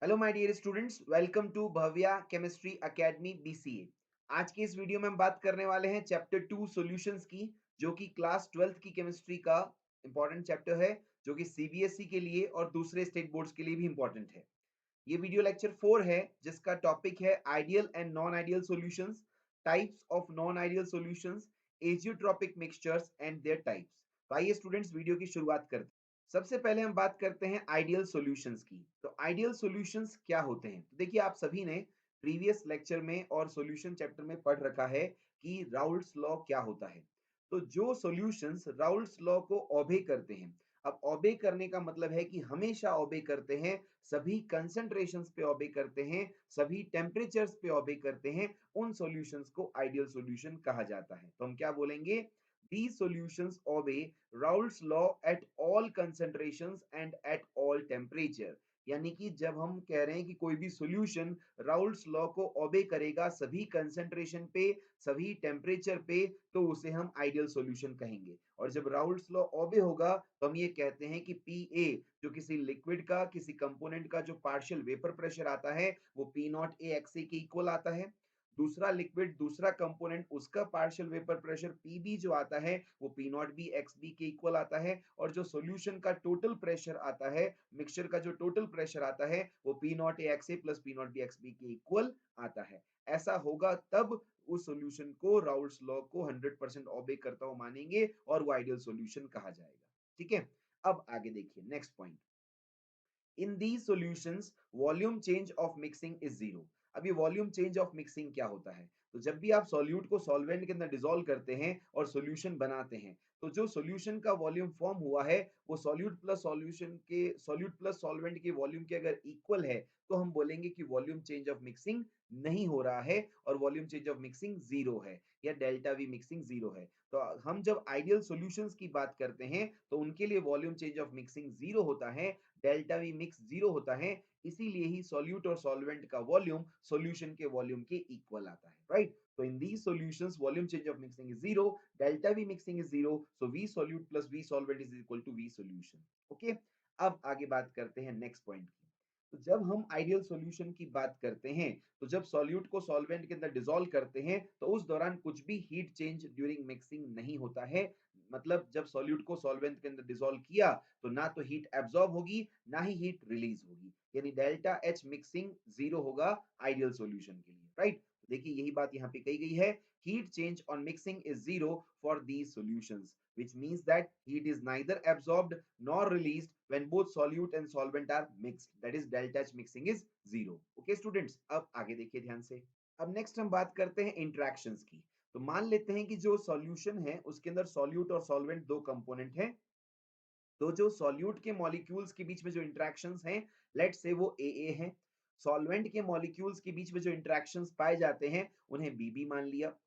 Hello my dear students, welcome to Bhavya chemistry academy BCA. आज के इस वीडियो में हम बात करने वाले हैं चैप्टर 2 सॉल्यूशंस की, जो कि क्लास 12th की केमिस्ट्री का इंपॉर्टेंट चैप्टर है, जो कि सीबीएसई के लिए और दूसरे स्टेट बोर्ड्स के लिए भी इंपॉर्टेंट है। ये वीडियो लेक्चर 4 है, जिसका टॉपिक है ideal and non ideal solutions, types of non ideal solutions, azeotropic mixtures and there types. तो आइए स्टूडेंट्स, वीडियो की शुरुआत करते हैं। सबसे पहले हम बात करते हैं आइडियल सॉल्यूशंस की। तो आइडियल सॉल्यूशंस क्या होते हैं? तो देखिए, आप सभी ने प्रीवियस लेक्चर में और सॉल्यूशन चैप्टर में पढ़ रखा है कि राउल्ट्स लॉ क्या होता है। तो जो सॉल्यूशंस राउल्ट्स लॉ को ओबे करते हैं, अब ओबे करने का मतलब है कि हमेशा ओबे करते हैं, सभी कंसंट्रेशंस पे ओबे करते हैं, सभी टेम्परेचर्स पे ओबे करते हैं, उन सॉल्यूशंस को आइडियल सॉल्यूशन कहा जाता है। तो हम क्या बोलेंगे? These solutions obey Raoult's law at all concentrations and at all temperature। यानी कि जब हम कह रहे हैं कि कोई भी सॉल्यूशन राउल्ट्स लॉ को ओबे करेगा सभी कंसंट्रेशन पे, सभी टेम्परेचर पे, तो उसे हम आइडियल सॉल्यूशन कहेंगे। और जब राउल्ट्स लॉ ओबे होगा तो हम ये कहते हैं कि पी ए, जो किसी लिक्विड का, किसी कंपोनेंट का जो पार्शियल वेपर प्रेशर आता है, वो पी नॉट ए एक्स ए के इक्वल आता है। दूसरा लिक्विड, दूसरा कंपोनेंट, उसका पार्शियल वेपर प्रेशर पीबी जो आता है, वो P naught B X B के इक्वल आता है। और जो सॉल्यूशन का टोटल प्रेशर आता है, मिक्सचर का जो टोटल प्रेशर आता है, वो P naught A X A plus P naught B X B के इक्वल आता है। ऐसा होगा तब उस सॉल्यूशन को राउल्ट्स लॉ को 100% ओबे करता हुआ मानेंगे और वो आइडियल सॉल्यूशन कहा जाएगा। ठीक है, अब आगे देखिए next point. In these solutions volume change of mixing is zero. अब ये वॉल्यूम चेंज ऑफ मिक्सिंग क्या होता है? तो जब भी आप सॉल्यूट को सॉल्वेंट के अंदर डिसॉल्व करते हैं और सॉल्यूशन बनाते हैं, तो जो सॉल्यूशन का वॉल्यूम फॉर्म हुआ है, वो सॉल्यूट प्लस सॉल्वेंट के वॉल्यूम के अगर इक्वल है, तो हम बोलेंगे कि वॉल्यूम चेंज ऑफ मिक्सिंग नहीं हो रहा है और volume change of mixing zero है, या डेल्टा वी मिक्सिंग जीरो है। तो हम जब आइडियल सॉल्यूशंस की बात करते हैं, तो उनके लिए volume change of mixing zero होता है, डेल्टा वी मिक्स जीरो होता है। इसीलिए ही सॉल्यूट और सॉल्वेंट का वॉल्यूम सॉल्यूशन के वॉल्यूम के इक्वल आता है, राइट? तो in these solutions volume change of mixing is zero, delta V mixing is zero, so V solute plus V solvent is equal to V solution. Okay, अब आगे बात करते हैं नेक्स्ट पॉइंट की। तो जब हम आइडियल सॉल्यूशन की बात करते हैं, तो जब सॉल्यूट को सॉल्वेंट के अंदर डिसॉल्व करते हैं, तो उस दौरान कुछ भी हीट चेंज ड्यूरिंग मिक्सिंग नहीं होता है। मतलब जब सॉल्यूट को सॉल्वेंट के अंदर डिसॉल्व किया, तो ना तो हीट एब्जॉर्ब होगी, ना ही हीट रिलीज होगी, यानी डेल्टा एच मिक्सिंग जीरो होगा आइडियल सॉल्यूशन के लिए, राइट? देखिए, यही बात यहाँ पे कही गई है, heat change on mixing is zero for these solutions, which means that heat is neither absorbed nor released when both solute and solvent are mixed, that is delta H mixing is zero। okay students, अब आगे देखिए ध्यान से। अब next हम बात करते हैं इंटरेक्शंस की। तो मान लेते हैं कि जो सॉल्यूशन है उसके अंदर सॉल्यूट और सॉल्वेंट दो कंपोनेंट हैं। तो जो सॉल्यूट के मॉलिक्यूल्स के बीच में जो इंटरेक्शंस हैं, लेट्स से वो ए हैं। सॉल्वेंट के मॉलिक्यूल्स के बीच में जो इंटरेक्शंस पाए जाते हैं, उन्हें बी मान लिया।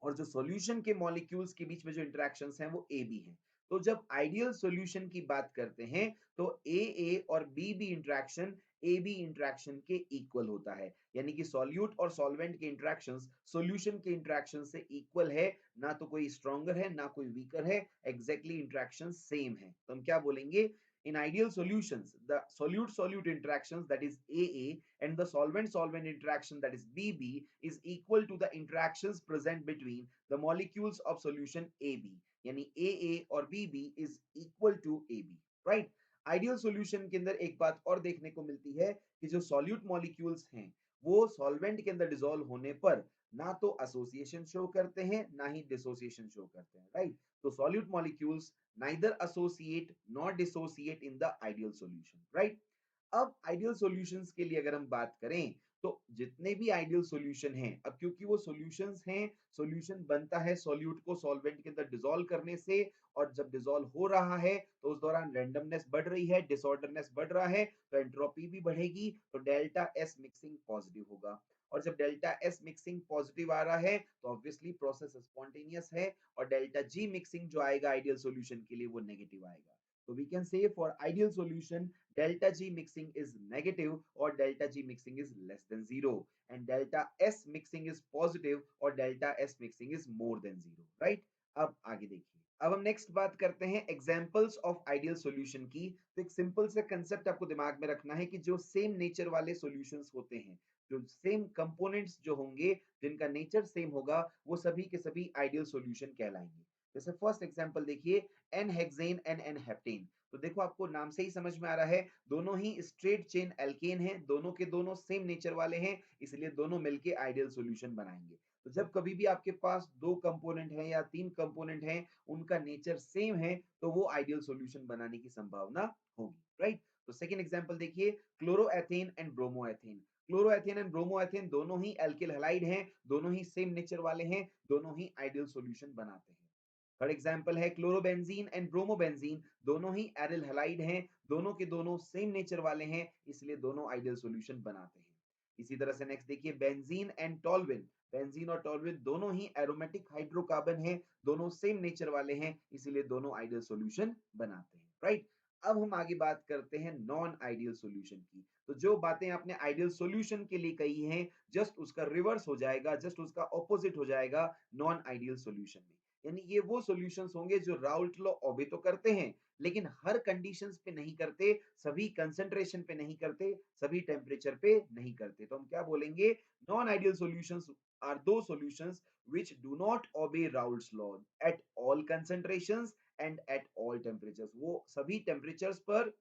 और जो सॉल्यूशन के मॉलिक्यूल्स के बीच में जो इंटरेक्शंस हैं, वो ए बी हैं। तो जब आइडियल सॉल्यूशन की बात करते हैं, तो ए और B interaction A B interaction के इक्वल होता है, यानी कि सॉल्यूट और सॉल्वेंट के इंटरेक्शंस सॉल्यूशन के इंटरेक्शन से इक्वल है। ना तो कोई स्ट्रॉन्गर है, ना कोई वीकर है, एग्जैक्टली इंटरेक्शन सेम है। तो हम क्या बोलेंगे? In ideal solutions, the solute-solute interactions, that is AA, and the solvent-solvent interaction, that is BB, is equal to the interactions present between the molecules of solution AB। यानी AA और BB is equal to AB, right? Ideal solution के अंदर एक बात और देखने को मिलती है कि जो सॉल्यूट मॉलिक्यूल्स हैं, वो सॉल्वेंट के अंदर डिसॉल्व होने पर ना तो एसोसिएशन शो करते हैं, ना ही डिसोसिएशन शो करते हैं, राइट? तो solute molecules neither associate nor dissociate in the ideal solution, right? अब आइडियल सॉल्यूशंस के लिए अगर हम बात करें, तो जितने भी आइडियल सॉल्यूशन हैं, अब क्योंकि वो सॉल्यूशंस हैं, सॉल्यूशन बनता है सॉल्यूट को सॉल्वेंट के अंदर डिसॉल्व करने से, और जब डिसॉल्व हो रहा है तो उस दौरान रैंडमनेस बढ़ रही है, डिसऑर्डरनेस बढ़ रहा है, तो एंट्रोपी भी बढ़ेगी, तो डेल्टा एस मिक्सिंग पॉजिटिव होगा। और जब डेल्टा एस मिक्सिंग पॉजिटिव आ रहा है, तो ऑब्वियसली प्रोसेस स्पॉन्टेनियस है, और डेल्टा जी मिक्सिंग जो आएगा आइडियल सॉल्यूशन के लिए, वो नेगेटिव आएगा। तो we can say for ideal solution delta G mixing is negative or delta G mixing is less than zero, and delta S mixing is positive or delta S mixing is more than zero, right? अब आगे देखिए, अब हम next बात करते हैं examples of ideal solution की। तो एक सिंपल सा कंसेप्ट आपको दिमाग में रखना है कि जो सेम नेचर वाले सॉल्यूशंस होते हैं, जो सेम कंपोनेंट्स जो होंगे, जिनका नेचर सेम होगा, वो सभी के सभी आइडियल सॉल्यूशन कहलाएंगे। जैसे फर्स्ट एग्जांपल देखिए, n hexane and n heptane. तो देखो आपको नाम से ही समझ में आ रहा है, दोनों ही स्ट्रेट चेन एल्केन हैं, दोनों के दोनों सेम नेचर वाले हैं, इसलिए दोनों मिलके आइडियल सॉल्यूशन बनाएंगे। तो जब कभी भी आपके पास दो कंपोनेंट हैं या तीन कंपोनेंट हैं, उनका नेचर सेम है, तो वो आइडियल सॉल्यूशन बनाने की संभावना होगी, राइट। तो सेकंड एग्जांपल देखिए, क्लोरोएथेन एंड ब्रोमोएथेन। क्लोरोएथेन एंड ब्रोमोएथेन दोनों ही एल्किल हैलाइड हैं, दोनों ही सेम नेचर वाले हैं, दोनों ही आइडियल सॉल्यूशन बनाते हैं। थर्ड एग्जांपल है क्लोरोबेंजीन एंड ब्रोमोबेंजीन। दोनों ही एरिल हैलाइड हैं, दोनों के दोनों सेम नेचर वाले हैं, इसलिए दोनों आइडियल सॉल्यूशन बनाते हैं। इसी तरह से नेक्स्ट देखिए, बेंजीन एंड टॉल्विन। बेंजीन और टॉल्विन दोनों ही एरोमेटिक हाइड्रोकार्बन हैं, दोनों सेम नेचर वाले हैं, इसीलिए दोनों आइडियल सॉल्यूशन बनाते हैं, राइट। अब हम आगे बात करते हैं नॉन आइडियल सॉल्यूशन की। तो जो बातें आपने आइडियल सॉल्यूशन के लिए कही हैं, जस्ट उसका रिवर्स हो जाएगा, जस्ट उसका ऑपोजिट हो जाएगा नॉन आइडियल सॉल्यूशन में। यानी ये वो सॉल्यूशंस होंगे जो राउल्ट लॉ ओबे तो करते हैं, लेकिन हर कंडीशंस पे नहीं करते, सभी कंसंट्रेशन पे नहीं करते, सभी टेम्परेचर पे नहीं करते। तो हम क्या बोलेंगे, नॉन आइडियल सॉल्यूशंस आर दो solutions which do not obey Raoult's law at all concentrations and at all temperatures। वो सभी टेम्परेचर्स पर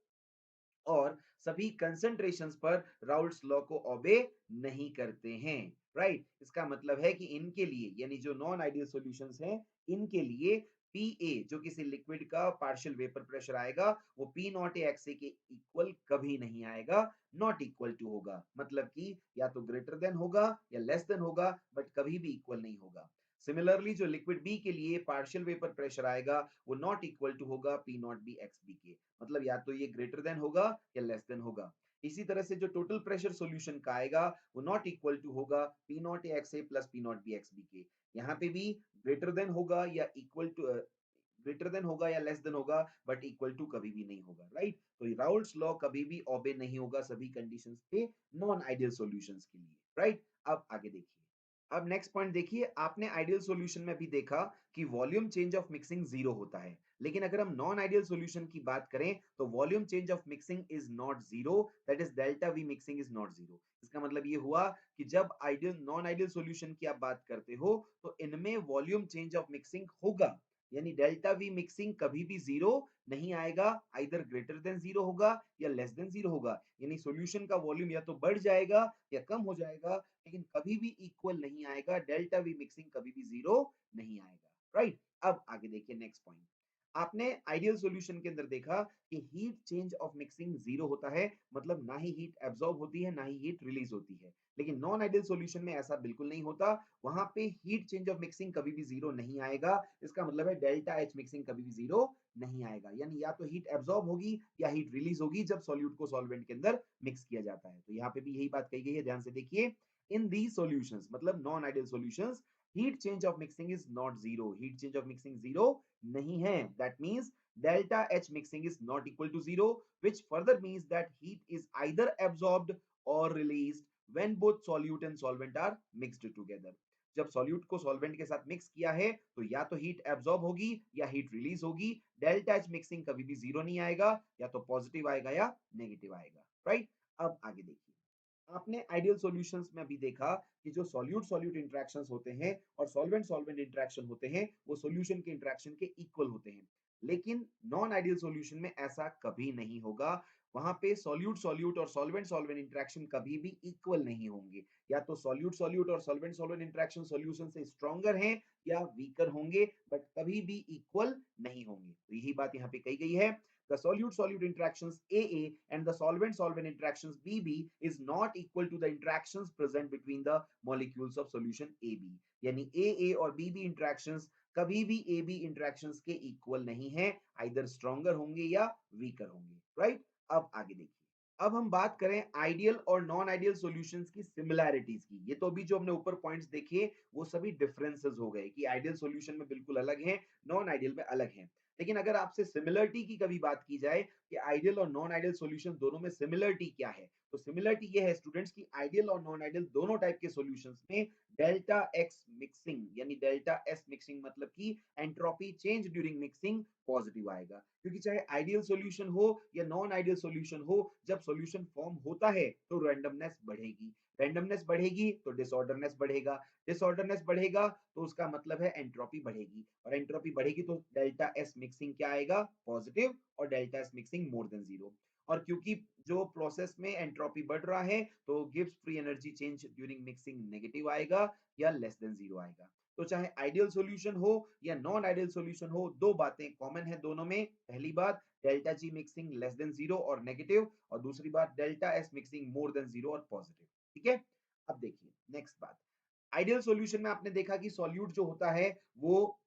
और सभी कंसंट्रेशंस पर राउल्ट्स लॉ को ओबे नहीं करते हैं, राइट। इसका मतलब है कि इनके लिए, यानी जो नॉन आइडियल सॉल्यूशंस हैं, इनके लिए पीए, जो किसी लिक्विड का पार्शियल वेपर प्रेशर आएगा, वो पी नॉट एक्सए के इक्वल कभी नहीं आएगा, नॉट इक्वल टू होगा। मतलब कि या तो ग्रेटर देन होगा या लेस देन होगा, बट कभी भी इक्वल नहीं होगा। सिमिलरली जो लिक्विड बी के लिए पार्शियल वेपर प्रेशर आएगा, वो नॉट इक्वल टू होगा P naught B X B के। मतलब या तो ये ग्रेटर देन होगा या लेस देन होगा। इसी तरह से जो टोटल प्रेशर सॉल्यूशन का आएगा, वो नॉट इक्वल टू होगा P naught X A plus P naught B X B के। यहाँ पे भी ग्रेटर देन होगा या इक्वल टू, ग्रेटर देन होगा या लेस देन होगा, बट इक्वल टू कभी भी नहीं होगा, राइट। तो राउल्ट्स लॉ कभी भी ओबे नहीं होगा सभी कंडीशंस पे नॉन आइडियल सॉल्यूशंस के लिए, राइट। अब आगे देखिए, अब नेक्स्ट पॉइंट देखिए, आपने आइडियल सॉल्यूशन में भी देखा कि volume change of mixing zero होता है, लेकिन अगर हम नॉन आइडियल सॉल्यूशन की बात करें तो volume change of mixing is not zero, that is delta V mixing is not zero. इसका मतलब ये हुआ कि जब आइडियल नॉन आइडियल सॉल्यूशन की आप बात करते हो, तो इनमें वॉल्यूम चेंज ऑफ मिक्सिंग होगा, यानी डेल्टा वी मिक्सिंग कभी भी जीरो नहीं आएगा, आइदर ग्रेटर देन जीरो होगा या लेस देन जीरो होगा। यानी सॉल्यूशन का वॉल्यूम या तो बढ़ जाएगा या कम हो जाएगा, लेकिन कभी भी इक्वल नहीं आएगा, डेल्टा वी मिक्सिंग कभी भी जीरो नहीं आएगा, राइट। अब आगे देखिए नेक्स्ट पॉइंट, आपने आइडियल सॉल्यूशन के अंदर देखा कि heat change of mixing zero होता है, मतलब ना ही हीट एब्जॉर्ब होती है ना ही हीट रिलीज होती है। लेकिन नॉन आइडियल सॉल्यूशन में ऐसा बिल्कुल नहीं होता, वहां पे हीट चेंज ऑफ मिक्सिंग कभी भी जीरो नहीं आएगा। इसका मतलब है डेल्टा एच मिक्सिंग कभी भी जीरो नहीं आएगा, यानी या तो हीट एब्जॉर्ब होगी या हीट रिलीज होगी जब सॉल्यूट को सॉल्वेंट के अंदर मिक्स किया जाता है। तो यहाँ पे भी यही बात कही गई है, ध्यान से देखिए, इन दी सॉल्यूशंस, मतलब non ideal solutions, heat change of mixing is not zero, heat change of mixing zero नहीं है। That means delta H mixing is not equal to zero, which further means that heat is either absorbed or released when both solute and solvent are mixed together। जब solute को solvent के साथ mix किया है, तो या तो heat absorb होगी या हीट रिलीज होगी। डेल्टा एच मिक्सिंग कभी भी जीरो नहीं आएगा, या तो पॉजिटिव आएगा या नेगेटिव आएगा, राइट। अब आगे देखिए, आपने आइडियल सॉल्यूशंस में भी देखा कि जो सॉल्यूट सॉल्यूट इंटरेक्शंस होते हैं और सॉल्वेंट सॉल्वेंट इंटरेक्शन होते हैं, वो सॉल्यूशन के इंटरेक्शन के इक्वल होते हैं। लेकिन नॉन आइडियल सॉल्यूशन में ऐसा कभी नहीं होगा, वहां पे सॉल्यूट सॉल्यूट और सॉल्वेंट सॉल्वेंट इंटरेक्शन कभी भी इक्वल नहीं होंगे। या तो सॉल्यूट सॉल्यूट और सॉल्वेंट सॉल्वेंट इंटरेक्शन सॉल्यूशन से स्ट्रॉन्गर हैं या वीकर होंगे, बट कभी भी इक्वल नहीं होंगे। तो यही बात यहाँ पे कही गई है, the solute solute interactions AA and the solvent solvent interactions BB is not equal to the interactions present between the molecules of solution AB। यानी AA और BB interactions कभी भी AB interactions के इक्वल नहीं है, आइदर स्ट्रॉन्गर होंगे या weaker होंगे, राइट। अब आगे देखिए, अब हम बात करें आइडियल और नॉन आइडियल सॉल्यूशंस की सिमिलैरिटीज की। ये तो अभी जो हमने ऊपर पॉइंट्स देखे, वो सभी डिफरेंसेस हो गए कि आइडियल सॉल्यूशन में बिल्कुल अलग है, नॉन आइडियल में अलग है। लेकिन अगर आपसे सिमिलरिटी की कभी बात की जाए, कि आइडियल और नॉन आइडियल सॉल्यूशन दोनों में सिमिलरिटी क्या है। तो सिमिलरिटी ये है स्टूडेंट्स की आइडियल और नॉन आइडियल दोनों टाइप के सॉल्यूशंस में डेल्टा एक्स मिक्सिंग यानी डेल्टा एस मिक्सिंग मतलब कि entropy change during mixing positive आएगा, क्योंकि चाहे आइडियल सॉल्यूशन हो या नॉन आइडियल सॉल्यूशन हो, जब सॉल्यूशन फॉर्म होता है तो रैंडमनेस बढ़ेगी, रैंडमनेस बढ़ेगी तो डिसऑर्डरनेस बढ़ेगा, डिसऑर्डरनेस बढ़ेगा तो उसका मतलब है एंट्रोपी बढ़ेगी, और एंट्रोपी बढ़ेगी तो डेल्टा एस मिक्सिंग क्या आएगा, पॉजिटिव, और डेल्टा एस मिक्सिंग मोर देन जीरो। और क्योंकि जो प्रोसेस में एंट्रोपी बढ़ रहा है तो Gibbs free energy change during mixing negative आएगा या लेस देन जीरो आएगा। तो चाहे आइडियल सॉल्यूशन हो या नॉन आइडियल सॉल्यूशन हो, दो बातें कॉमन है दोनों में। पहली बात delta G mixing less than zero और नेगेटिव, और दूसरी बात डेल्टा एस मिक्सिंग मोर देन जीरो और पॉजिटिव। ठीक है, अब देखिए नेक्स्ट बात, आइडियल सॉल्यूशन में आपने देखा कि सॉल्यूट जो होता है वो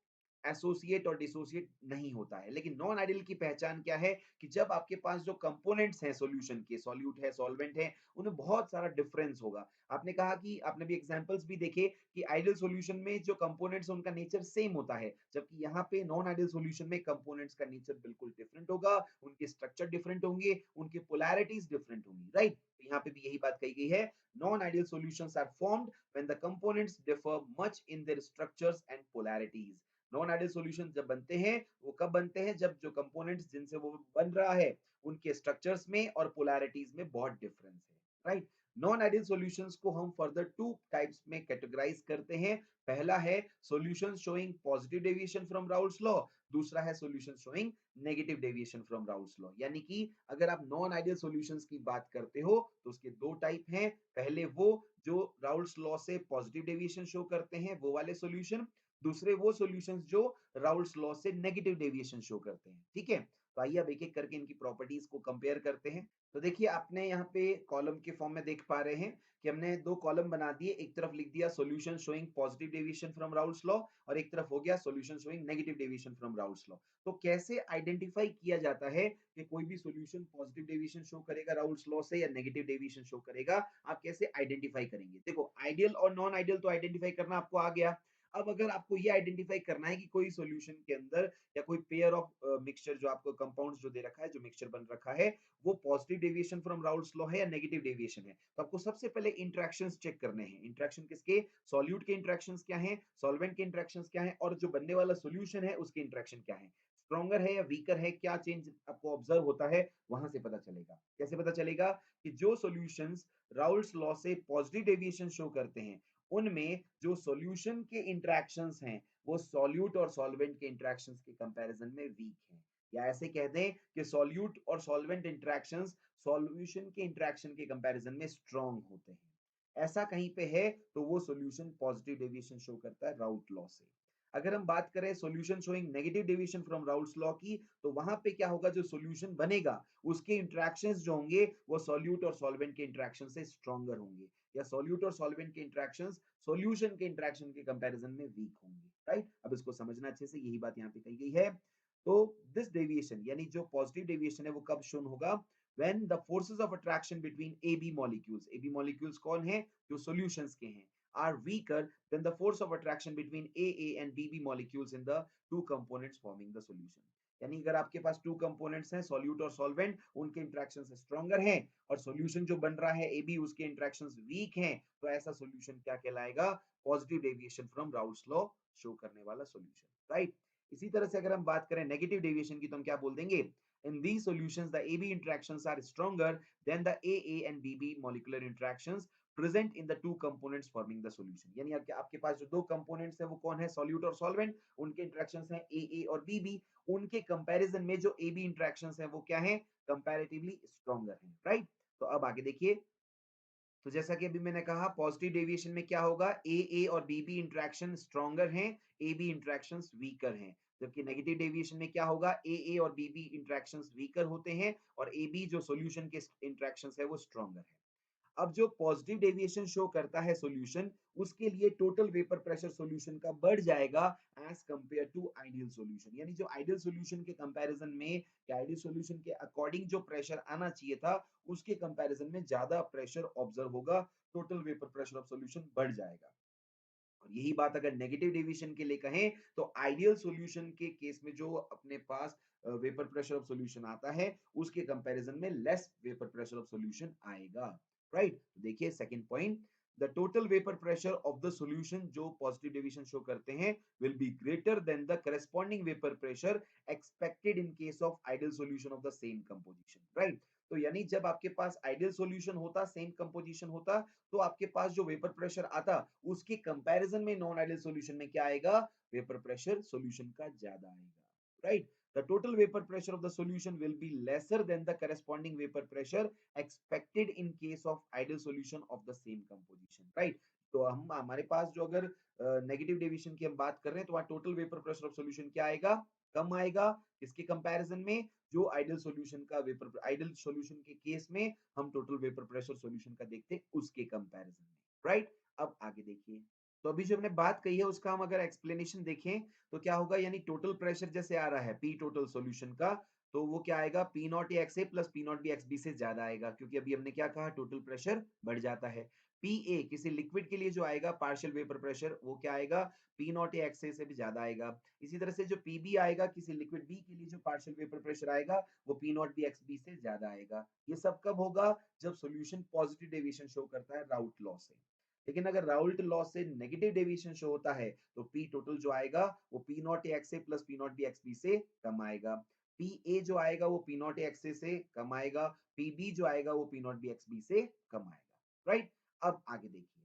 एसोसिएट और डिसोसिएट नहीं होता है, लेकिन नॉन आइडियल की पहचान क्या है कि जब आपके पास जो कंपोनेंट्स हैं सॉल्यूशन के, सॉल्यूट है, सॉल्वेंट है, उनमें बहुत सारा डिफरेंस होगा। आपने कहा कि आपने भी एग्जांपल्स भी देखे कि आइडियल सॉल्यूशन में जो कंपोनेंट्स उनका नेचर सेम होता है, जबकि यहाँ पे नॉन आइडियल सॉल्यूशन में कंपोनेंट्स का नेचर बिल्कुल डिफरेंट होगा, उनके स्ट्रक्चर डिफरेंट होंगे, उनके पोलैरिटीज डिफरेंट होंगी, राइट। तो यहाँ पे भी यही बात कही गई है, non ideal solutions are formed when the components differ much in their structures and polarities। Non ideal solution जब बनते हैं वो कब बनते हैं, जब जो कंपोनेंट्स जिनसे वो बन रहा है उनके स्ट्रक्चर्स में और पोलैरिटीज में बहुत डिफरेंस है, राइट। नॉन आइडियल सॉल्यूशंस को हम फर्दर टू टाइप्स में कैटेगराइज करते हैं। पहला है solutions showing positive deviation from Raoult's law, दूसरा है solutions showing negative deviation from Raoult's law. यानी कि अगर आप नॉन आइडियल सॉल्यूशंस की बात करते हो तो उसके दो टाइप हैं, पहले वो जो राउल्स लॉ से पॉजिटिव डेविएशन शो करते हैं वो वाले सॉल्यूशन, दूसरे वो सॉल्यूशंस जो राउल्स लॉ से नेगेटिव डेविएशन शो करते हैं। ठीक है, तो आइए अब एक एक करके इनकी प्रॉपर्टीज को कंपेयर करते हैं। तो देखिए आपने यहाँ पे कॉलम के फॉर्म में देख पा रहे हैं कि हमने दो कॉलम बना दिए, एक तरफ लिख दिया solution showing positive deviation from Raoult's law और एक तरफ हो गया solution showing negative deviation from Raoult's law. तो कैसे आइडेंटिफाई किया जाता है कि कोई भी सॉल्यूशन पॉजिटिव डेविएशन शो करेगा राउल्स लॉ से या नेगेटिव डेविएशन शो करेगा, आप कैसे आइडेंटिफाई करेंगे। देखो आइडियल और नॉन आइडियल तो आइडेंटिफाई करना आपको आ गया। अब अगर आपको ये आइडेंटिफाई करना है कि कोई सॉल्यूशन के अंदर या कोई पेयर ऑफ मिक्सचर जो आपको कंपाउंड्स जो दे रखा है, जो मिक्सचर बन रखा है, वो positive deviation from Raoult's law है या नेगेटिव डेविएशन है, तो आपको सबसे पहले इंटरेक्शंस चेक करने हैं। इंटरेक्शन किसके, सॉल्यूट के इंटरेक्शंस क्या हैं, सॉल्वेंट के इंटरेक्शंस क्या हैं, और जो बनने वाला सॉल्यूशन है उसके इंटरेक्शन क्या है, स्ट्रॉन्गर है या वीकर है, क्या चेंज आपको ऑब्जर्व होता है, वहां से पता चलेगा। कैसे पता चलेगा कि जो सॉल्यूशंस राउल्स लॉ से पॉजिटिव डेविएशन शो करते हैं उनमें जो सॉल्यूशन के इंटरेक्शंस हैं वो सॉल्यूट और सॉल्वेंट के इंटरेक्शंस के कंपैरिजन में वीक हैं, या ऐसे कह दें कि सॉल्यूट और सॉल्वेंट इंटरेक्शंस सॉल्यूशन के इंटरेक्शन के कंपैरिजन में स्ट्रांग होते हैं। ऐसा कहीं पे है तो वो सॉल्यूशन पॉजिटिव डेविएशन शो करता है राउट लॉ से। अगर हम बात करें solution showing negative deviation from Raoult's law की, तो वहां पे क्या होगा, जो सॉल्यूशन बनेगा उसके इंटरेक्शंस जो होंगे वो सॉल्यूट और सॉल्वेंट के इंटरेक्शन से स्ट्रॉन्गर होंगे, या सॉल्यूट और सॉल्वेंट के इंटरेक्शंस सॉल्यूशन के इंटरेक्शन के कंपैरिजन में वीक होंगे, राइट। अब इसको समझना अच्छे से, यही बात यहाँ पे कही गई है। तो दिस डेविएशन यानी जो पॉजिटिव डेविएशन है वो कब शोन होगा, when the forces of attraction between AB molecules कौन है, जो solutions के हैं, are weaker than the force of attraction between AA and BB molecules in the two components forming the solution। यानी अगर आपके पास टू कंपोनेंट्स हैं सॉल्यूट और सॉल्वेंट, उनके इंटरेक्शंस स्ट्रॉन्गर हैं और सॉल्यूशन जो बन रहा है AB उसके इंटरेक्शंस वीक हैं, तो ऐसा सॉल्यूशन क्या कहलाएगा, positive deviation from Raoult's law show करने वाला सॉल्यूशन, राइट। इसी तरह से अगर हम बात करें नेगेटिव डेविएशन की तो हम क्या बोल देंगे, in these solutions the AB interactions are stronger than the AA and BB molecular interactions present in the two components forming the solution। यानी आपके पास जो दो कंपोनेंट्स हैं वो कौन है, सॉल्यूट और सॉल्वेंट, उनके इंटरेक्शंस हैं AA और BB, उनके कंपैरिजन में जो AB इंटरेक्शंस हैं वो क्या हैं, कंपैरेटिवली स्ट्रॉन्गर हैं, राइट। तो अब आगे देखिए, तो जैसा कि अभी मैंने कहा पॉजिटिव डेविएशन में क्या होगा, ए ए और बी बी इंटरेक्शन स्ट्रॉन्गर हैं, ए बी इंटरेक्शन वीकर हैं, जबकि नेगेटिव डेविएशन में क्या होगा, ए ए और बी बी इंटरेक्शन वीकर होते हैं और ए बी जो सॉल्यूशन के इंटरेक्शन है वो स्ट्रॉन्गर है। अब जो पॉजिटिव डेविएशन शो करता है सॉल्यूशन, उसके लिए टोटल वेपर प्रेशर सॉल्यूशन का बढ़ जाएगा as compare to ideal solution. यानी जो आइडियल सॉल्यूशन के कंपैरिजन में या आइडियल सॉल्यूशन के अकॉर्डिंग जो प्रेशर आना चाहिए था उसके कंपैरिजन में ज्यादा प्रेशर ऑब्जर्व होगा, total vapour pressure of solution बढ़ जाएगा। और यही बात अगर नेगेटिव डेविएशन के लिए कहें तो आइडियल सॉल्यूशन के केस में जो अपने पास वेपर प्रेशर ऑफ सॉल्यूशन आता है उसके कंपैरिजन में less vapour pressure of solution आएगा, राइट। देखिए second point, the total vapour pressure of the solution जो पॉजिटिव डेविएशन शो करते हैं will be greater than the corresponding vapour pressure expected in case of ideal solution of the same composition, right. तो यानी जब आपके पास ideal solution होता, same composition होता, तो आपके पास जो वेपर प्रेशर आता उसके कंपैरिजन में नॉन आइडियल सॉल्यूशन में क्या आएगा, वेपर प्रेशर सॉल्यूशन का ज्यादा आएगा, right. The total vapor pressure of the solution will be lesser than the corresponding vapor pressure expected in case of ideal solution of the same composition, right। तो हम हमारे पास जो अगर नेगेटिव डेविएशन की हम बात कर रहे हैं तो वहां total vapour pressure of solution क्या आएगा, कम आएगा। इसके कंपैरिजन में जो आइडियल सॉल्यूशन का वेपर आइडियल सॉल्यूशन के केस में हम टोटल वेपर प्रेशर सॉल्यूशन का देखते हैं उसके कंपैरिजन में, राइट। अब आगे देखिए, तो अभी जो हमने बात कही है उसका हम अगर एक्सप्लेनेशन देखें तो क्या होगा, यानी टोटल प्रेशर जैसे आ रहा है पी टोटल सॉल्यूशन का, तो वो क्या आएगा, P naught X A plus P naught B X B से ज्यादा आएगा, क्योंकि अभी हमने क्या कहा, टोटल प्रेशर बढ़ जाता है। पी ए किसी लिक्विड के लिए जो आएगा पार्शियल वेपर प्रेशर वो क्या आएगा, पी नॉट एक्स ए से भी ज्यादा आएगा। इसी तरह से जो पी बी आएगा किसी लिक्विड बी के लिए जो पार्शियल वेपर प्रेशर आएगा वो P naught B X B से ज्यादा आएगा। ये सब कब होगा, जब सॉल्यूशन पॉजिटिव डेविएशन शो करता है राउट लॉ से। लेकिन अगर राउल्ट लॉ से नेगेटिव डेविएशन शो होता है तो पी टोटल जो आएगा वो P naught X A plus P naught B X B से कम आएगा। पी ए जो आएगा वो पी नॉट एक्स ए से कम आएगा, पी बी जो आएगा वो P naught B X B से कम आएगा, राइट। अब आगे देखिए,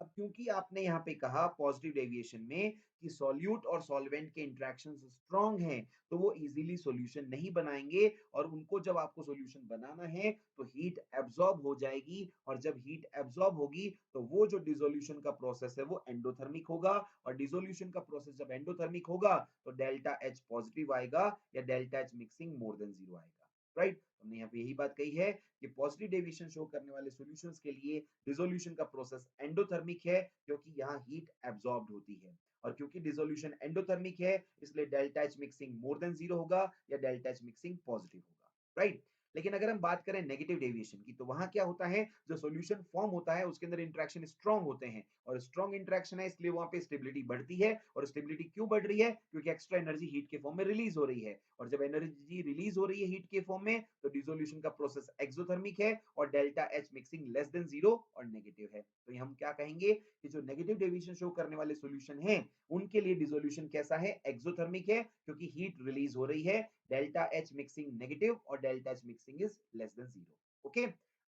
अब क्योंकि आपने यहाँ पे कहा पॉजिटिव डेविएशन में कि सॉल्यूट और सॉल्वेंट के इंटरेक्शंस स्ट्रांग हैं, तो वो इजीली सॉल्यूशन नहीं बनाएंगे, और उनको जब आपको सॉल्यूशन बनाना है तो हीट एब्जॉर्ब हो जाएगी, और जब हीट एब्जॉर्ब होगी तो वो जो डिसोल्यूशन का प्रोसेस है वो एंडोथर्मिक होगा, और डिसोल्यूशन का प्रोसेस जब एंडोथर्मिक होगा तो डेल्टा एच पॉजिटिव आएगा या डेल्टा एच मिक्सिंग मोर देन जीरो आएगा, राइट। हमने यहाँ पे यही बात कही है कि पॉजिटिव डेविएशन शो करने वाले सॉल्यूशंस के लिए डिसोल्यूशन का प्रोसेस एंडोथर्मिक है, क्योंकि यहाँ हीट एब्जॉर्ब होती है, और क्योंकि डिसोल्यूशन एंडोथर्मिक है इसलिए डेल्टा एच मिक्सिंग मोर देन जीरो होगा या डेल्टा एच मिक्सिंग पॉजिटिव होगा, राइट। लेकिन अगर हम बात करें नेगेटिव डेविएशन की, तो वहां क्या होता है, जो सॉल्यूशन फॉर्म होता है उसके अंदर इंटरेक्शन स्ट्रांग होते हैं, और स्ट्रांग इंटरेक्शन है इसलिए वहां पे स्टेबिलिटी बढ़ती है, और स्टेबिलिटी क्यों बढ़ रही है, क्योंकि एक्स्ट्रा एनर्जी हीट के फॉर्म में रिलीज हो रही है, और जब एनर्जी रिलीज हो रही है हीट के फॉर्म में तो डिसोल्यूशन का प्रोसेस एक्सोथर्मिक है, और delta H mixing less than zero और नेगेटिव है। तो हम क्या कहेंगे कि जो नेगेटिव डेविएशन शो करने वाले सॉल्यूशन हैं उनके लिए डिसोल्यूशन कैसा है, एक्सोथर्मिक है, क्योंकि हीट रिलीज हो रही है, डेल्टा एच मिक्सिंग नेगेटिव और delta H mixing is less than zero, okay.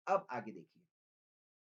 अब आगे देखिए,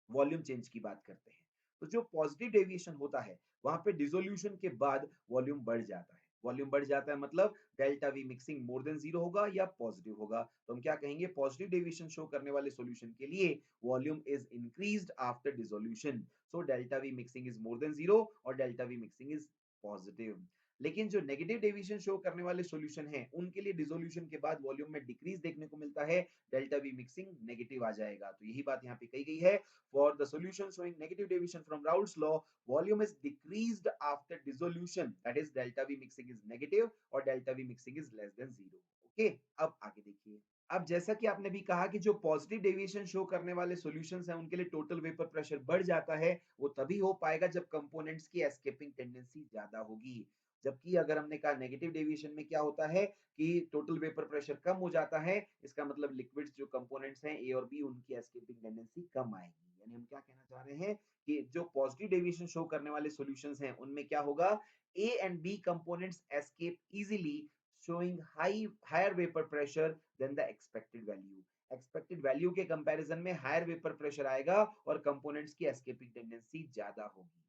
वॉल्यूम चेंज की बात करते हैं। तो जो पॉजिटिव डेविएशन होता है वहां पे डिसोल्यूशन के बाद वॉल्यूम बढ़ जाता है, वॉल्यूम बढ़ जाता है मतलब डेल्टा वी मिक्सिंग मोर देन जीरो होगा या पॉजिटिव होगा। तो हम क्या कहेंगे, पॉजिटिव डेविएशन शो करने वाले सॉल्यूशन के लिए volume is increased after dissolution, so delta V mixing is more than zero और delta V mixing is positive. लेकिन जो नेगेटिव डेविएशन शो करने वाले सॉल्यूशन हैं उनके लिए डिसोल्यूशन के बाद वॉल्यूम में डिक्रीज देखने को मिलता है, डेल्टा वी मिक्सिंग नेगेटिव आ जाएगा। तो यही बात यहाँ पे कही गई है, for the solution showing negative deviation from Raoult's law, volume is decreased after dissolution, that is delta V mixing is negative और delta V mixing is less than zero, okay। अब आगे देखिए, अब जैसा कि आपने भी कहा कि जो पॉजिटिव डेविएशन शो करने वाले सॉल्यूशंस हैं उनके लिए टोटल वेपर प्रेशर बढ़ जाता है, वो तभी हो पाएगा जब कंपोनेंट्स की एस्केपिंग टेंडेंसी ज्यादा होगी। जबकि अगर हमने कहा नेगेटिव डेविएशन में क्या होता है कि टोटल वेपर प्रेशर कम हो जाता है, इसका मतलब लिक्विड्स जो कंपोनेंट्स हैं ए और बी उनकी एस्केपिंग टेंडेंसी कम आएगी। यानी हम क्या कहना चाह रहे हैं कि जो पॉजिटिव डेविएशन शो करने वाले सॉल्यूशंस हैं उनमें क्या होगा, A and B components escape easily, showing higher vapor pressure than the expected value, expected value के कंपैरिजन में हायर वेपर प्रेशर आएगा और कंपोनेंट्स की एस्केपिंग टेंडेंसी ज्यादा होगी।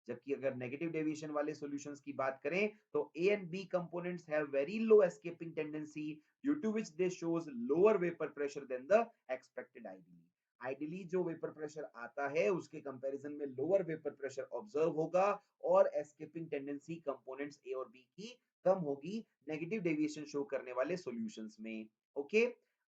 जबकि अगर नेगेटिव डेविएशन वाले सॉल्यूशंस की बात करें तो A and B components have very low escaping tendency due to which they shows lower vapour pressure than the expected ideally. Ideally जो वेपर प्रेशर आता है उसके कंपैरिजन में लोअर वेपर प्रेशर ऑब्जर्व होगा, और एस्केपिंग टेंडेंसी कंपोनेंट्स ए और B की कम होगी नेगेटिव डेविएशन शो करने वाले सॉल्यूशंस में, ओके।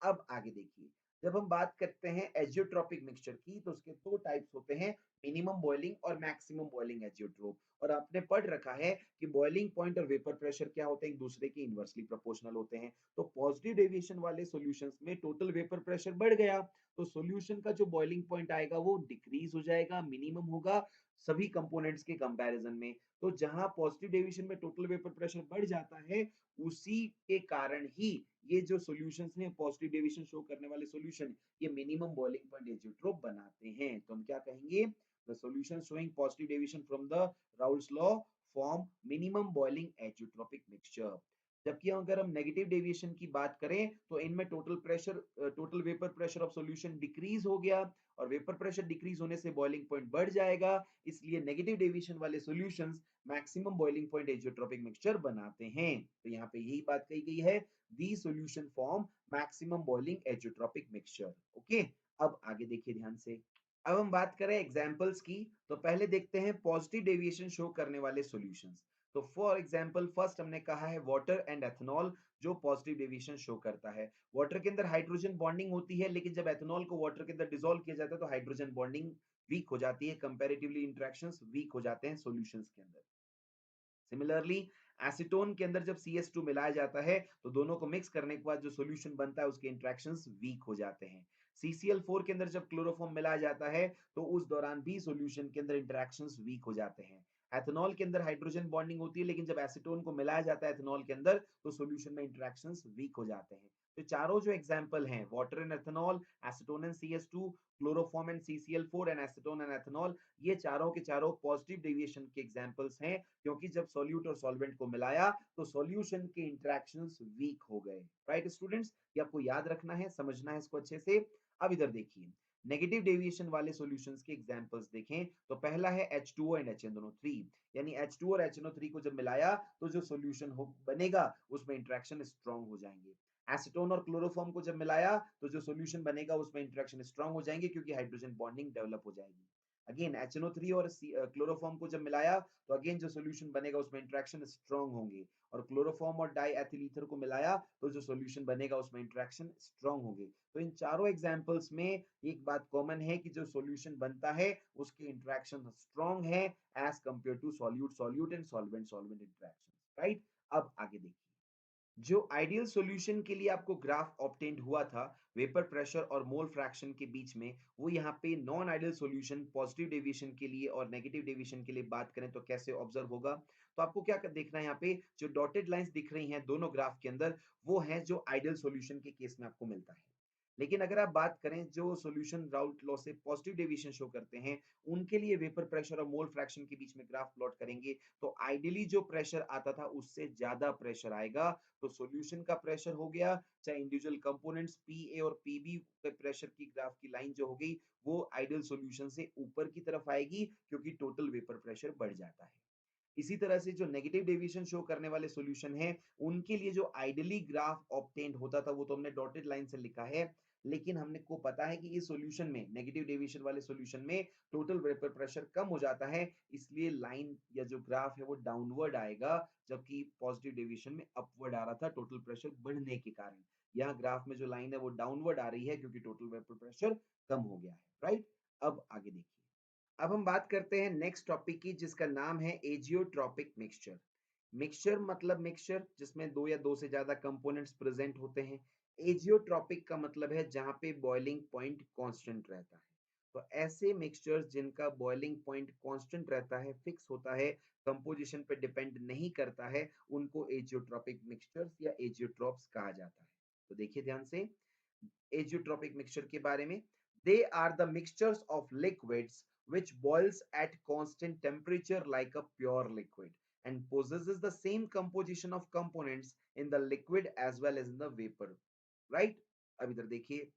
अब आगे देखिए, जब हम बात करते हैं एजियोट्रोपिक मिक्सचर की तो उसके दो टाइप्स होते हैं, मिनिमम बॉइलिंग और मैक्सिमम बॉइलिंग एजियोट्रोप। और आपने पढ़ रखा है कि बॉइलिंग पॉइंट और वेपर प्रेशर क्या होते हैं, एक दूसरे के इनवर्सली प्रोपोर्शनल होते हैं। तो पॉजिटिव डेविएशन वाले सॉल्यूशंस में टोटल वेपर प्रेशर बढ़ गया तो सॉल्यूशन का जो बॉइलिंग पॉइंट आएगा वो डिक्रीज हो जाएगा, मिनिमम होगा सभी कंपोनेंट्स के कंपैरिजन में। तो जहां पॉजिटिव डेविएशन में टोटल वेपर प्रेशर बढ़ जाता है, उसी के कारण ही ये जो सॉल्यूशंस हैं पॉजिटिव डेविएशन शो करने वाले सॉल्यूशन, ये मिनिमम बॉइलिंग पॉइंट एजियोट्रोप बनाते हैं। तो हम क्या कहेंगे, the solution showing positive deviation from the Raoult's law form minimum boiling azeotropic mixture. जबकि अगर हम नेगेटिव डेविएशन की बात करें तो इनमें total vapour pressure of solution decrease हो गया, और वेपर प्रेशर डिक्रीज होने से बॉइलिंग पॉइंट बढ़ जाएगा, इसलिए नेगेटिव डेविएशन वाले solutions maximum boiling point azeotropic mixture बनाते हैं। तो यहाँ पे यही बात कही गई है, the solution form maximum boiling azeotropic mixture. Okay, अब आगे देखिए ध्यान से। अब हम बात करें एग्जाम्पल्स की, तो पहले देखते हैं पॉजिटिव डेविएशन शो करने वाले सॉल्यूशंस। तो फॉर एग्जाम्पल फर्स्ट हमने कहा है वाटर एंड एथेनॉल, जो पॉजिटिव डेविएशन शो करता है। वाटर के अंदर हाइड्रोजन बॉन्डिंग होती है, लेकिन जब एथेनॉल को वाटर के अंदर डिसॉल्व किया जाता है तो हाइड्रोजन बॉन्डिंग वीक हो जाती है, कंपैरेटिवली इंटरेक्शंस वीक हो जाते हैं सॉल्यूशंस के अंदर। सिमिलरली एसीटोन के अंदर जब CH2 मिलाया जाता है तो दोनों को मिक्स करने के बाद जो सॉल्यूशन बनता है उसके इंटरेक्शंस वीक हो जाते हैं। CCl4 के अंदर जब क्लोरोफॉर्म मिलाया जाता है तो उस दौरान भी सॉल्यूशन के अंदर इंटरेक्शंस वीक हो जाते हैं। एथेनॉल के अंदर हाइड्रोजन बॉन्डिंग होती है, लेकिन जब एसीटोन को मिलाया जाता है एथेनॉल के अंदर तो सॉल्यूशन में इंटरेक्शंस वीक हो जाते हैं। तो चारों जो एग्जांपल हैं, water and ethanol, acetone and CH2, chloroform and CCl4 and acetone and ethanol, ये चारों के चारों पॉजिटिव डेविएशन के एग्जांपल्स हैं, क्योंकि जब सॉल्यूट और सॉल्वेंट को मिलाया तो सॉल्यूशन के इंटरेक्शंस वीक हो गए। राइट स्टूडेंट्स, ये आपको याद रखना है, समझना है इसको अच्छे से। अब इधर देखिए, नेगेटिव डेविएशन वाले सॉल्यूशंस के एग्जांपल्स देखें, तो पहला है H2O एंड HNO3, यानी H2O और HNO3 को जब मिलाया तो जो सॉल्यूशन हो बनेगा उसमें इंटरेक्शन स्ट्रांग हो जाएंगे। एसीटोन और क्लोरोफॉर्म को जब मिलाया तो जो सॉल्यूशन बनेगा उसमें इंटरेक्शन स्ट्रांग हो जाएंगे, क्योंकि हाइड्रोजन बॉन्डिंग डेवलप हो जाएगी। अगेन HNO3 और क्लोरोफॉर्म को जब मिलाया तो अगेन जो सॉल्यूशन बनेगा उसमें इंटरेक्शन स्ट्रांग होंगे, और क्लोरोफॉर्म और डाई एथिल ईथर को मिलाया तो जो सॉल्यूशन बनेगा उसमें इंटरेक्शन स्ट्रांग होंगे। तो इन चारों एग्जांपल्स में एक बात कॉमन है कि जो सॉल्यूशन बनता है उसके इंटरेक्शन स्ट्रांग है as compare to solute solute and solvent solvent interaction. Right, अब आगे देखिए, जो आइडियल सॉल्यूशन के लिए आपको ग्राफ ऑब्टेन्ड हुआ था वेपर प्रेशर और मोल फ्रैक्शन के बीच में, वो यहाँ पे non ideal solution positive deviation के लिए और नेगेटिव डेविएशन के लिए बात करें तो कैसे ऑब्जर्व होगा। तो आपको क्या देखना है, यहाँ पे जो डॉटेड लाइंस दिख रही हैं दोनों ग्राफ के अंदर, वो है जो आइडियल सॉल्यूशन के केस में आपको मिलता है। लेकिन अगर आप बात करें जो सॉल्यूशन राउट लॉ से पॉजिटिव डेविएशन शो करते हैं, उनके लिए वेपर प्रेशर और मोल फ्रैक्शन के बीच में ग्राफ प्लॉट करेंगे तो आइडियली जो प्रेशर आता था उससे ज्यादा प्रेशर आएगा। तो सॉल्यूशन का प्रेशर हो गया, चाहे इंडिविजुअल कंपोनेंट्स पी ए और पी बी के प्रेशर की ग्राफ की लाइन जो हो गई, वो आइडियल सॉल्यूशन से ऊपर की तरफ आएगी, क्योंकि टोटल वेपर प्रेशर बढ़ जाता है। इसी तरह से जो नेगेटिव डेविएशन शो करने वाले सॉल्यूशन हैं, उनके लिए जो आइडियली ग्राफ ऑब्टेन्ड होता था वो तो हमने डॉटेड लाइन से लिखा है, लेकिन हमने को पता है कि इस सॉल्यूशन में, नेगेटिव डेविएशन वाले सॉल्यूशन में टोटल वेपर प्रेशर कम हो जाता है, इसलिए लाइन या जो ग्राफ है वो डाउनवर्ड आएगा, जबकि पॉजिटिव डेविएशन में अपवर्ड आ रहा था टोटल प्रेशर बढ़ने के कारण। यहाँ ग्राफ में जो लाइन है वो डाउनवर्ड आ रही है क्योंकि टोटल वेपर प्रेशर कम हो गया है। राइट, अब आगे देखिए, अब हम बात करते हैं नेक्स्ट टॉपिक की, जिसका नाम है एजियोट्रॉपिक मिक्सचर। मिक्सचर मतलब मिक्सचर जिसमें दो या दो से ज्यादा कंपोनेंट्स प्रेजेंट होते हैं। एजियोट्रॉपिक का मतलब है जहां पे बॉइलिंग पॉइंट कांस्टेंट रहता है। तो ऐसे मिक्सचर्स जिनका बॉइलिंग पॉइंट कांस्टेंट रहता है, फिक्स होता है, कंपोजिशन पे डिपेंड नहीं करता है, उनको एजियोट्रॉपिक मिक्सचर्स या एजियोट्रॉप्स कहा जाता है। तो देखिए ध्यान से एजियोट्रॉपिक मिक्सचर के बारे में। They are the mixtures of liquids which boils at constant temperature like a pure liquid and possesses the same composition of components in the liquid as well as in the vapor. Right, अब इधर देखिए,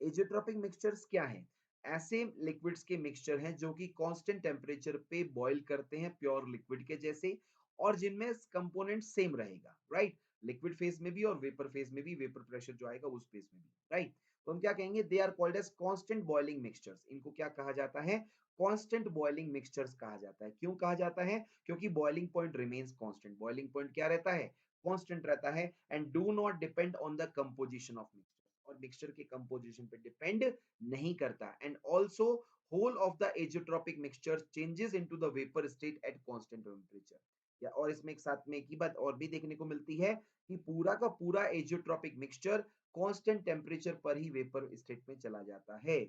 azeotropic mixtures क्या हैं? ऐसे liquids के mixture हैं जो कि कांस्टेंट टेम्परेचर पे बॉईल करते हैं प्योर लिक्विड के जैसे, और जिनमें कंपोनेंट सेम रहेगा। राइट, लिक्विड फेज में भी और वेपर फेज में भी वेपर प्रेशर जो आएगा उस फेज में भी। राइट, तो हम क्या कहेंगे, they are called as constant boiling mixtures. इनको क्या कहा जाता है, कांस्टेंट बॉइलिंग मिक्सचर्स कहा जाता है। क्यों कहा जाता है, क्योंकि boiling point remains constant. Boiling point क्या रहता है, कांस्टेंट रहता है, and do not depend on the composition of mixture, और मिक्सचर के कंपोजिशन पे डिपेंड नहीं करता। And also whole of the azeotropic mixture changes into the vapor state at constant temperature, या और इसमें एक साथ में एक ही बात और भी देखने को मिलती है कि पूरा का पूरा एजियोट्रॉपिक मिक्सचर कांस्टेंट टेम्परेचर पर ही वेपर स्टेट में चला जाता है।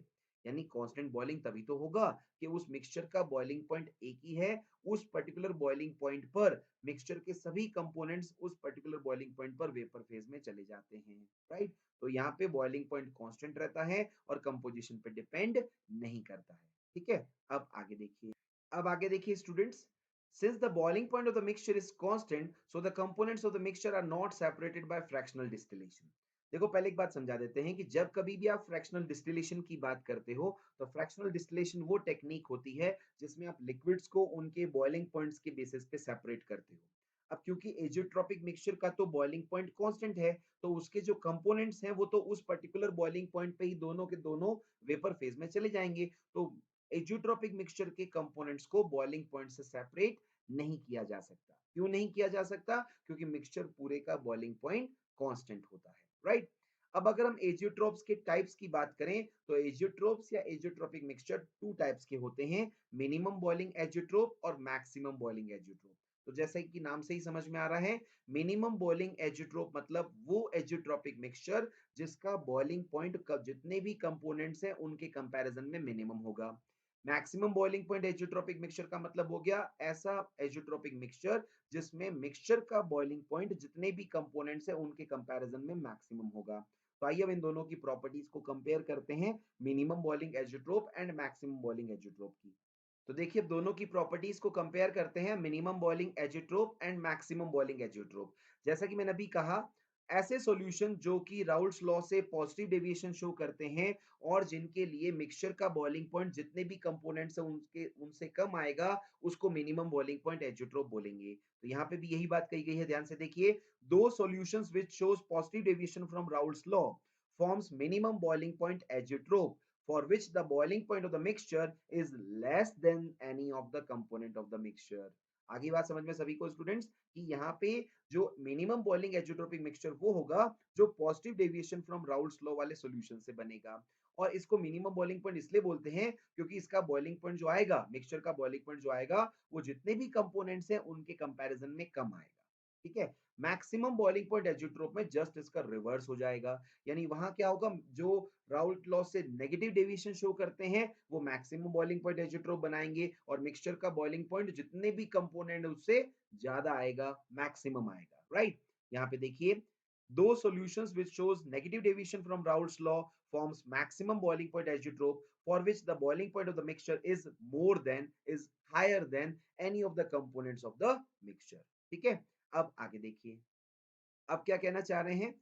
यानी कांस्टेंट बॉइलिंग तभी तो होगा कि उस मिक्सचर का बॉइलिंग पॉइंट एक ही है, उस पर्टिकुलर बॉइलिंग पॉइंट पर मिक्सचर के सभी कंपोनेंट्स उस पर्टिकुलर बॉइलिंग पॉइंट पर वेपर फेज में चले जाते हैं, राइट? तो यहाँ पे बॉइलिंग पॉइंट कांस्टेंट रहता है और कंपोजिशन पे डिपेंड नहीं करता है, ठीक है? अब आगे देखिए students, since the boiling point of the mixture is constant, so the components of the mixture are not separated by fractional distillation. देखो पहले एक बात समझा देते हैं कि जब कभी भी आप फ्रैक्शनल डिस्टिलेशन की बात करते हो तो फ्रैक्शनल डिस्टिलेशन वो टेक्निक होती है जिसमें आप लिक्विड्स को उनके बॉइलिंग पॉइंट्स के बेसिस पे सेपरेट करते हो। अब क्योंकि एजियोट्रॉपिक मिक्सचर का तो बॉइलिंग पॉइंट कांस्टेंट है, तो उसके जो कंपोनेंट्स हैं वो तो उस पर्टिकुलर बॉइलिंग पॉइंट पे ही दोनों के दोनों वेपर फेज में चले जाएंगे। तो एजियोट्रॉपिक मिक्सचर के कंपोनेंट्स को बॉइलिंग पॉइंट से सेपरेट नहीं किया जा सकता। क्यों नहीं किया जा सकता? क्योंकि मिक्सचर पूरे का बॉइलिंग पॉइंट कांस्टेंट होता है, राइट? अब अगर हम एजियोट्रोप्स के टाइप्स की बात करें तो एजियोट्रोप्स या एजियोट्रोपिक मिक्सचर टू टाइप्स के होते हैं, मिनिमम बॉइलिंग एजियोट्रोप और मैक्सिमम बॉइलिंग एजियोट्रोप। तो जैसे कि नाम से ही समझ में आ रहा है, मिनिमम बॉइलिंग एजियोट्रोप मतलब वो एजियोट्रोपिक मिक्सचर जिसका बॉइलिंग पॉइंट जितने भी कंपोनेंट्स हैं उनके कंपैरिजन में मिनिमम होगा। Maximum boiling point azeotropic mixture का मतलब हो गया ऐसा एजियोट्रोपिक मिक्सचर जिसमें मिक्सचर का बॉइलिंग पॉइंट जितने भी कंपोनेंट्स हैं उनके कंपैरिजन में मैक्सिमम होगा। तो आइए अब इन दोनों की प्रॉपर्टीज को कंपेयर करते हैं, minimum boiling azeotrope and maximum boiling azeotrope की। तो देखिए दोनों की प्रॉपर्टीज को कंपेयर करते हैं, minimum boiling azeotrope and maximum boiling azeotrope. जैसा कि मैंने अभी कहा, ऐसे सॉल्यूशन जो कि राउल्ट्स लॉ से पॉजिटिव डेविएशन शो करते हैं और जिनके लिए मिक्सचर का बॉइलिंग पॉइंट जितने भी कंपोनेंट्स हैं उनके उनसे कम आएगा, उसको मिनिमम बॉइलिंग पॉइंट एजियोट्रोप बोलेंगे। तो यहाँ पे भी यही बात कही गई है, ध्यान से देखिए, दो solutions which shows positive deviation from Raoult's law forms minimum boiling point azeotrope for which the boiling point of the mixture is less than any of the component of the mixture. आगे बात समझ में सभी को students कि यहाँ पे जो मिनिमम बॉइलिंग एजियोट्रोपिक मिक्सचर वो होगा जो positive deviation from Raoult's law वाले सॉल्यूशन से बनेगा। और इसको मिनिमम बॉइलिंग पॉइंट इसलिए बोलते हैं क्योंकि इसका बॉइलिंग पॉइंट जो आएगा, मिक्सचर का बॉइलिंग पॉइंट जो आएगा, वो जितने भी कंपोनेंट्स हैं उनके कंपैरिजन में कम आएगा, ठीक है? मैक्सिमम बॉइलिंग पॉइंट एजियोट्रोप में जस्ट इसका रिवर्स हो जाएगा। यानी वहां क्या होगा, जो राउल्ट लॉ से नेगेटिव डेविएशन शो करते हैं वो मैक्सिमम बॉइलिंग पॉइंट एजियोट्रोप बनाएंगे और मिक्सचर का बॉइलिंग पॉइंट जितने भी कंपोनेंट उससे ज्यादा आएगा, मैक्सिमम आएगा, राइट? यहाँ पे देखिए, दो solutions which shows negative deviation from Raoult's law forms maximum boiling point azeotrope for which the boiling point of the mixture is higher than any of the components of the mixture, ठीक है? अब आगे देखिए, अब क्या कहना चाह रहे हैं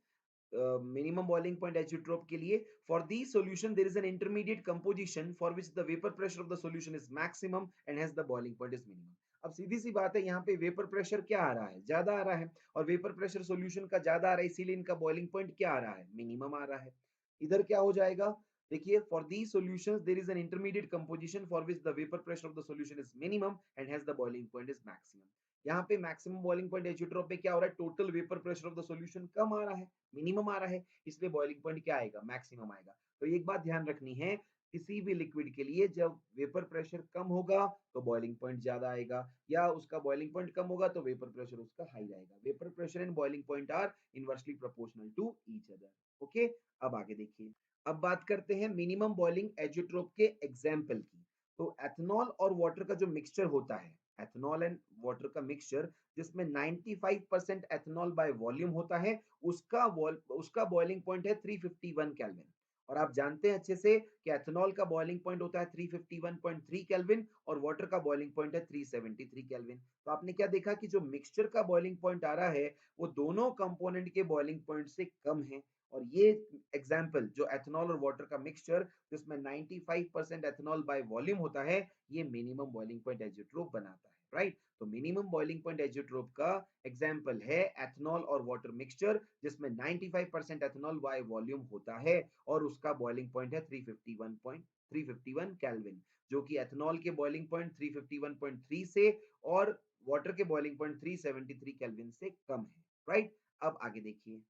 minimum boiling point azeotrope के लिए, for these solution there is an intermediate composition for which the vapor pressure of the solution is maximum and hence the boiling point is minimum. अब सीधी सी बात है, यहाँ पे वेपर प्रेशर क्या आ रहा है, ज्यादा आ रहा है, और वेपर प्रेशर सॉल्यूशन का ज्यादा आ रहा है, इसीलिए इनका बॉइलिंग पॉइंट क्या आ रहा है, मिनिमम आ रहा है। इधर क्या हो जाएगा, देखिए, for these solutions there is an intermediate composition for which the vapor pressure of the solution is minimum and hence the boiling point is maximum. यहाँ पे मैक्सिमम बॉइलिंग पॉइंट एजियोट्रोप पे क्या हो रहा है, total vapour pressure of the solution कम आ रहा है, मिनिमम आ रहा है, इसलिए बॉइलिंग पॉइंट क्या आएगा, मैक्सिमम आएगा। तो एक बात ध्यान रखनी है, किसी भी लिक्विड के लिए जब वेपर प्रेशर कम होगा तो बॉइलिंग पॉइंट ज्यादा आएगा, या उसका बॉइलिंग पॉइंट कम होगा तो वेपर प्रेशर उसका हाई रहेगा। Vapour pressure and boiling point are inversely proportional to each other, okay? अब आगे देखिए, अब बात करते हैं मिनिमम बॉइलिंग एजियोट्रोप के एग्जाम्पल की। तो एथनॉल और वाटर का जो मिक्सचर होता है, एथनॉल एंड वाटर का मिक्सचर जिसमें 95% एथनॉल बाय वॉल्यूम होता है, उसका बॉइलिंग पॉइंट है 351 केल्विन। और आप जानते हैं अच्छे से कि एथनॉल का बॉइलिंग पॉइंट होता है 351.3 केल्विन और वाटर का बॉइलिंग पॉइंट है 373 केल्विन। तो आपने क्या देखा कि जो मिक्सचर का बॉइलिंग पॉइंट आ रहा है वो दोनों कंपोनेंट के बॉइलिंग पॉइंट से कम है। और ये एग्जाम्पल जो एथनॉल और वाटर का मिक्सचर जिसमें 95% एथनॉल बाय वॉल्यूम होता है, ये मिनिमम बॉइलिंग पॉइंट एजियोट्रोप बनाता है, राइट? तो मिनिमम बॉइलिंग पॉइंट एजियोट्रोप का एग्जाम्पल है एथनॉल और वाटर मिक्सचर जिसमें 95% एथनॉल बाय वॉल्यूम होता है और उसका बॉइलिंग पॉइंट है 351 केल्विन, जो कि एथनॉल के बॉइलिंग पॉइंट 351.3 से और वाटर के बॉइलिंग पॉइंट 373 केल्विन से कम है, राइट? अब आगे देखिए,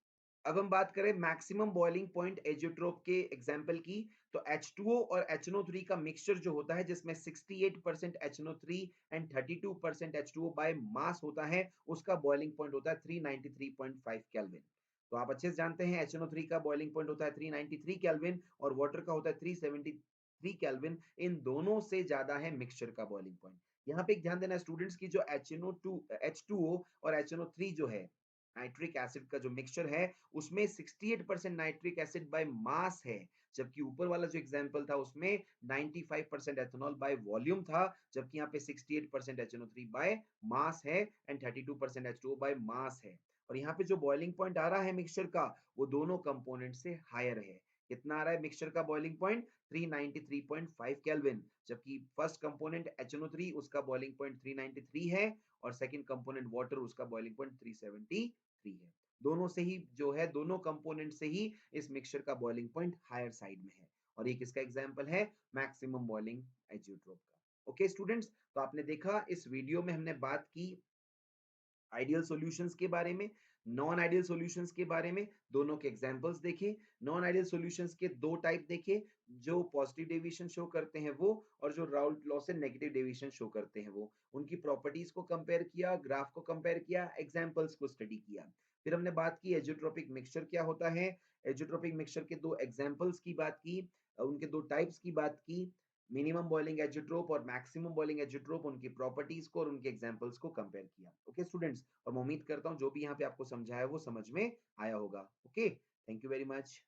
अब हम बात करें मैक्सिमम बॉइलिंग पॉइंट एजियोट्रोप के एग्जांपल की, तो H2O और HNO3 का मिक्सचर जो होता है जिसमें 68% HNO3 and 32% H2O by mass होता है, उसका बॉइलिंग पॉइंट होता है 393.5 केल्विन। तो आप अच्छे से जानते हैं HNO3 का बॉइलिंग पॉइंट होता है 393 केल्विन और वाटर का होता है 373 केल्विन। इन दोनों से ज्यादा है मिक्सचर का बॉइलिंग पॉइंट। यहाँ पे एक ध्यान देना स्टूडेंट्स की, जो H2O और HNO3 जो है नाइट्रिक एसिड का जो मिक्सचर है, उसमें 68% नाइट्रिक एसिड बाय मास है, जबकि ऊपर वाला जो एग्जांपल था उसमें 95% एथेनॉल बाय वॉल्यूम था, जबकि यहाँ पे 68% HNO3 बाय मास है एंड 32% H2O बाय मास है। और यहाँ पे जो बॉइलिंग पॉइंट आ रहा है मिक्सचर का, वो दोनों कंपोनेंट से हायर है। कितना आ रहा है मिक्सचर का बॉइलिंग पॉइंट? 393.5 केल्विन, जबकि फर्स्ट कंपोनेंट HNO3 उसका बॉइलिंग पॉइंट 393 है और सेकंड कंपोनेंट वाटर उसका बॉइलिंग पॉइंट 373 है। दोनों से ही जो है, दोनों कंपोनेंट से ही इस मिक्सचर का बॉइलिंग पॉइंट हायर साइड में है। और ये किसका एग्जांपल है? मैक्सिमम बॉइलिंग एजियोट्रोप का। ओके स्टूडेंट्स, तो आपने देखा इस वीडियो में हमने बात की आइडियल सॉल्यूशंस के बारे में, नॉन आइडियल सॉल्यूशंस के बारे में, दोनों के एग्जांपल्स देखे। नॉन आइडियल सॉल्यूशंस के दो टाइप देखे, जो पॉजिटिव डेविएशन शो करते हैं वो, और जो राउल्ट लॉ से नेगेटिव डेविएशन शो करते हैं वो। उनकी प्रॉपर्टीज को कंपेयर किया, ग्राफ को कंपेयर किया, एग्जांपल्स को स्टडी किया। फिर हमने बात की एजियोट्रोपिक मिक्सचर क्या होता है, एजियोट्रोपिक मिक्सचर के दो एग्जांपल्स की बात की, उनके दो टाइप्स की बात की, मिनिमम बॉइलिंग एजियोट्रोप और मैक्सिमम बॉइलिंग एजियोट्रोप, उनकी प्रॉपर्टीज को और उनके एग्जांपल्स को कंपेयर किया। ओके स्टूडेंट्स, और मैं उम्मीद करता हूँ जो भी यहाँ पे आपको समझाया वो समझ में आया होगा। Okay, thank you very much.